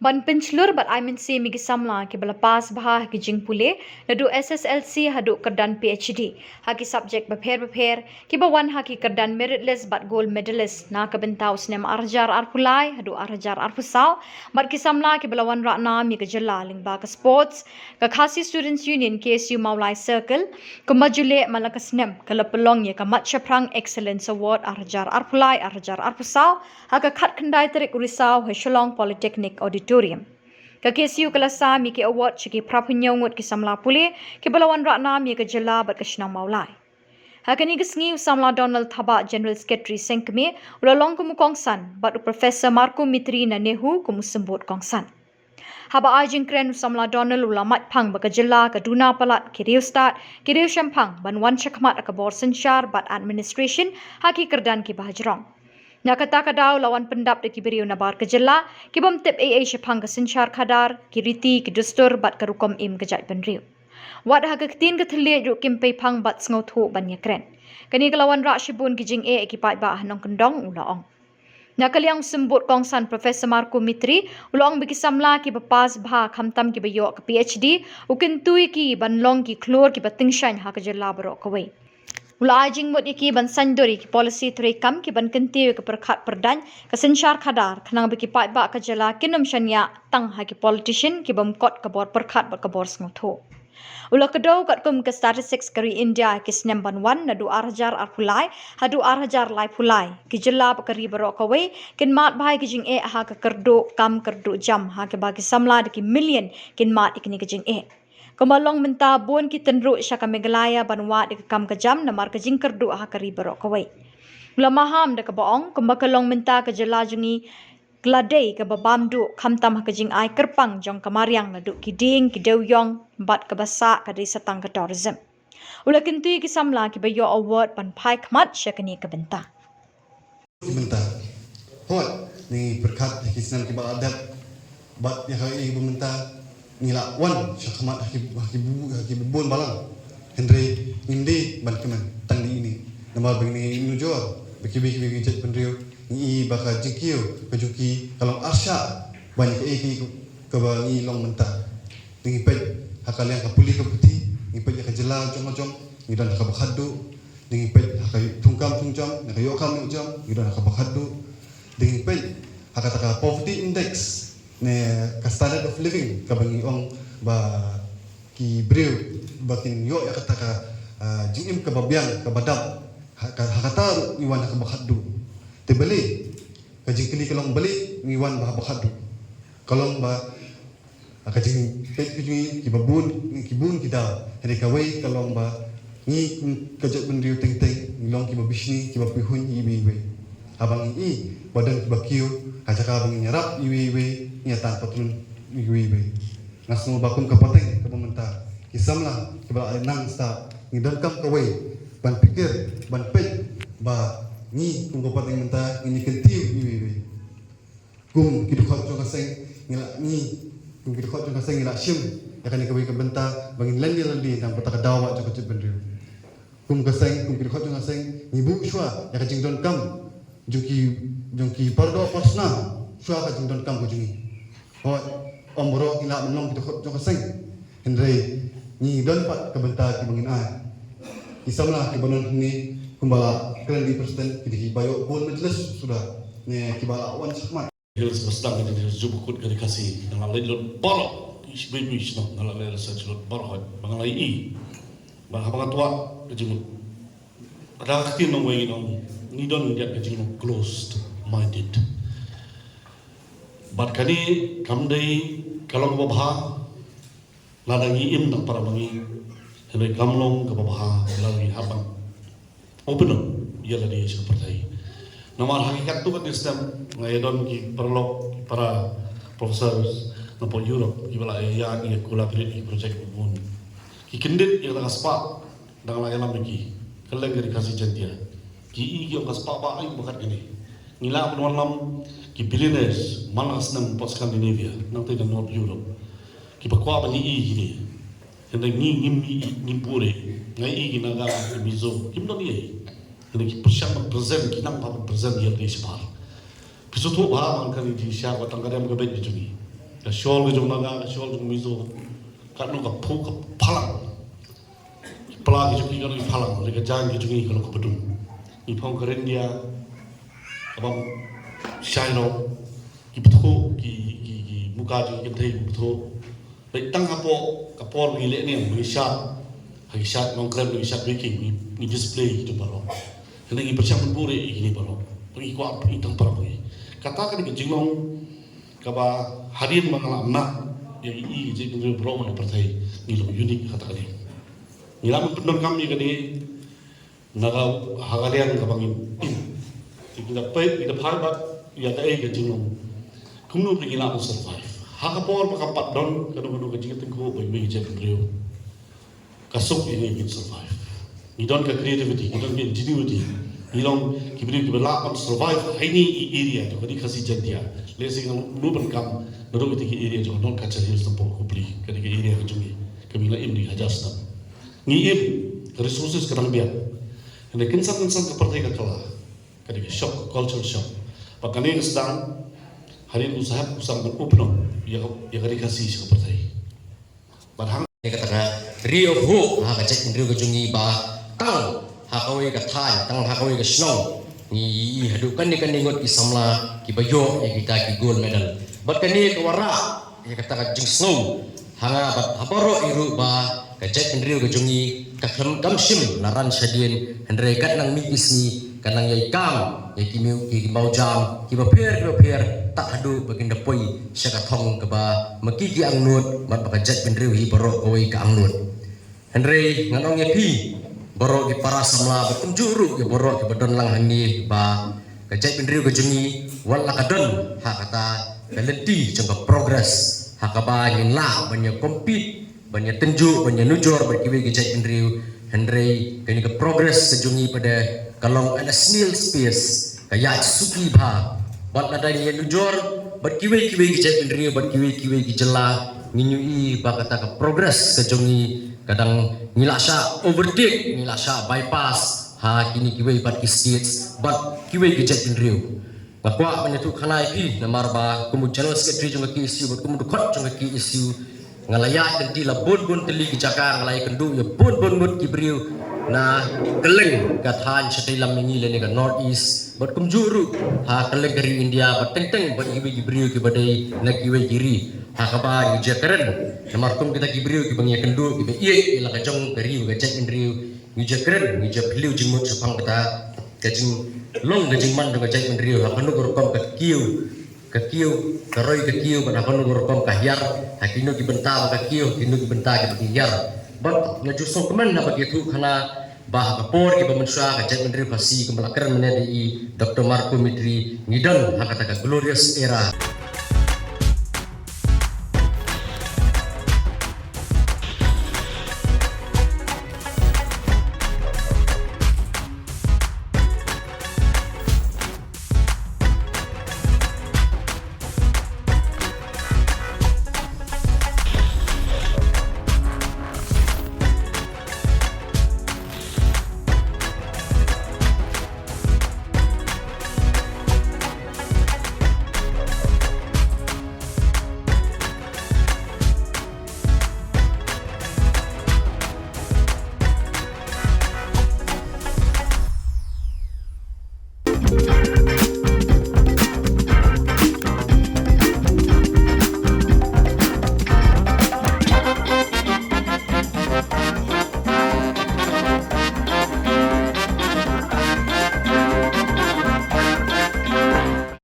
Ban penclur bat I si migi samla ki balapas bah ki jingpule nadu SSLC hadu kerdan PhD haki subjek bapher ki bawan haki kerdan meritless bat gold medalist na kabentau snem arjar arpulai hadu arjar arpusau bat ki samla ki balawan rakna mi ke jela lingba ke sports ke khasi students union KSU Maulai circle ke majule malaka snem ke lepelong ye ke matcha prang excellence award arjar arpulai arjar arpusau haka khat kendai terik urisau he Shillong Polytechnic auditorium Ka KSU kelasa mi ke award chiki prapunyawngut ki samla pule ki balawan rakna mi ke jela bat ke Shnang Maulai. Hakani ke sengi samla Donald Thaba General Secretary Sengkeme ulalong kumu kongsan bat Professor Marco Mitri na nehu kumu sembut kongsan. Haba ajing kren samla Donald ulamat pang baka jela ke duna palat ki riu start ki riu shampang ban wan chakmat ke bor sensyar bat administration haki kerdan ki bahajrong. Nakata kadau lawan pendap de kiberiu nabar kejela kibom tip AA shapang ke sensyar kadar kiriti ki dustur bat ke rukom im kejat penriu. Wad ha ketin ke thele ru kim pe pang bat sngot hu ban yakren. Kani kelawan rak shibun ki jing e ki pai ba hanong kendong ulaong. Nakaliang sembut kongsan Profesor Marco Mitri ulaong biki samla ki bapas bha khamtam ki bayo ke PhD ukin tui ki banlong ki klor ki batingshan ha kejela baro kawai. Ula ajing mut iki ban sandori ki policy terekam ki ban kentiu ke perkhat perdan ke sensyar kadar kenang biki pai ba ke jela kinum shanya tang ha ki politician ki bam kot ke bor perkhat ba ke bor sngoto. Ula kedau kat kum ke statistics kari India ki snem ban wan nadu arjar arpulai hadu arjar lai pulai ki jela ba kari baro kawai kin mat bai ki jing e ha ke kerdo kam kerdo jam ha ke bagi samla de ki million kin mat ikni ki jing e. Kemalong menta bun ki tenruk syaka Meghalaya banwa de kam kejam namar ke jingker du ha kari barok kawai. Ula maham de ke boong kembakalong menta ke jelajungi gladei ke babam du kamtam ha ke jing ai kerpang jong kamariang na du kiding ki deuyong bat ke basa ke di setang ke tourism. Ula kentui ki samla ki bayo award pan pai kmat syakani ke benta. Benta. Hot ni berkat kisnan ki ba adat bat ya kai benta nila wan syakmat haki bubun balang Henry indi ban keman tang di ini nama begini nujo beki jet penriu ni baka jikio kejuki kalau arsya banyak ke bangi long mentah ni pej hakal yang kapuli ke putih ni pej ka jela jong ni dan ka bakhadu ni pej hakai tungkam tungcam ni yokam jam ni dan ka bakhadu ni pej hakata poverty index ne ka standard of living ka bangi ong ba ki breu bakin yo ya kata ka jingim ka babyang ka badam hakata iwan ka bakhadu te beli ka jingkili kalong beli iwan ba bakhadu kalong ba ka jing pet ki babun ki bun ki da hede ka wei kalong ba ni ka jot bendiu teng ilong ki babishni ki bapihun iwi abang i badan ki bakiu ajaka bang nyarap iwi nyata patrun iwi nasnu bakun kapateng ke pemerintah kisamlah kibal nang sta ngidon kam kawai ban pikir ban pej ba ni kum kapateng menta ini kentiu iwi kum kidukhat jo kaseng ngila ni kum kidukhat jo kaseng ngila syum yakani kawai ke benta bangin lendi nang pataka dawa jo kecet benriu kum kaseng kum kidukhat jo kaseng ngibu shwa yakajing don kam jungki pardo pasna shwa kajing don kam kujungi Hoi, om borok ila menong kita jok seng. Henry ni don pat kebenta ki bangin ai. Isamlah ki banon ni kumbala keren di presiden ki bayo bol majlis sudah. Ni ki bala wan sakmat. Hills bestang di jubukut kali kasih yang lain lot borok. Isbebi isno yang lain research lot borok. Bangalai i. Bahkan tua kejimut. Ada katin nong wengi nong ni don dia kejimut closed minded. Bat kani kamdai kalong babha ladangi im nang para bangi hele kamlong ke babha ladangi habang open ya ladi seperti nomor hakikat tu kan sistem ngayadon ki perlo para profesor nopo Europe ibala ya ni collaborate project bun ki kendit ya tak aspa dang la yalam ki keleng dari kasih jantia ki i ki aspa ba ai bukan ini ngila malam ki billionaires manas nam pot Scandinavia nang te North Europe ki bakwa bani i gini henda ngi pure ngai i gina ga mizo kim no ni henda ki pusham present ki nang pa present ya di spar piso to ba man kan di sha wa tangare am gabe bijuni ka syol ke jong naga ka syol jong mizo ka no ka phu ka phalang pala ke jong ka phalang le ka jang ke jong ka ka bedung ni phong ka ren dia abang shaino ki phu ki muka ji ke thei phu le tang ka por ni le ni mi shat ha shat nong krem ni shat baking ni display tu baro ni persiapan bure ini baro ni ko ap itang para ko kata kan ke jinglong kaba harian mangala na yang i je ni bro mana pertai ni lo unik kata kali ni lam pendon kami kani naga hagalian kabangin kita pay kita phai ba ya ta e ke jinglong kumno pri ila survive hakapor makapat don kanu ke jingat ko bai bai je brio kasuk ini kita survive ni don ka creativity ni don ka ingenuity ni long kibri kibla on survive haini area to kadi khasi jantia lesing nu ban kam no ti ki area jo non ka chali stampo kupli kadi ki area ka jungi kamila imni hajas na ni im resources kadang biar ene kinsan ka partai ka kala kadi ki shock cultural shock pakane sedang hari usaha usang ban upno ya kadi khasi ka partai barhang kata Rio Ho ha ka cek Rio ka jungi ba tang hakawi ka thai tang hakawi ka snow ni hadu kan ni ngot ki samla ki bayo ya kita ki gold medal bat kan ni wara ya kata ka jing snow hanga bat haparo iru ba ka cek Rio ka jungi ka kam sim naran sadien hendre kat nang mi isni kanang yai kam ya ki meu ki mau jam ki ba per tak hadu bagin dapoi syaka thong ka ba maki ki angnut mat ba ka cek Rio hi baro koi ka angnut hendre nganong ya pi borok di para samla betum juru ke borok ke bedon lang hani ba kajai Rio ke jungi wal kadon ha kata kalenti jangka progress ha ka ba ngin la banyak compete banyak tenju banyak nujor berkiwi kajai Rio Henry kini ke progress sejungi pada kalong ada snail space kaya suki ba bat ada ni nujor berkiwi kajai Rio berkiwi ki jela nginyui ba kata ke progress sejungi kadang ngilasha overtake ngilasha bypass ha kini kiwei bat ki states but kiwei ki jet in Rio bakwa banyak tu khanai pi namar ba kumu channel secretary jong ki issue kumu dukot jong ki issue ngalaya dan tila bon teli ki jakar ngalai kendu ya bon mut ki Rio na keleng kathan setilam mengi le ka north east bat kum juru ha keleng dari India bat teng bat kiwei ki Rio ki badai na kiwei kiri hakaba ni jakaren namarkum kita kibriu ki bangya kendu ki ie ila kajong kari ga cek Rio ni jakaren ni jakliu jingmut sepang kita kajing long kajing man ga cek Rio hakanu gorkom ka kiu karoi ka kiu ban hakanu gorkom ka hiar hakino ki benta ka kiu kinu ki benta ki hiar bat ngaju song kemen na bagitu kana bah kapor ki bamensha ka cek Rio pasi kemalakaran menedi Dr. Marco Mitri ngidon hakata ka glorious era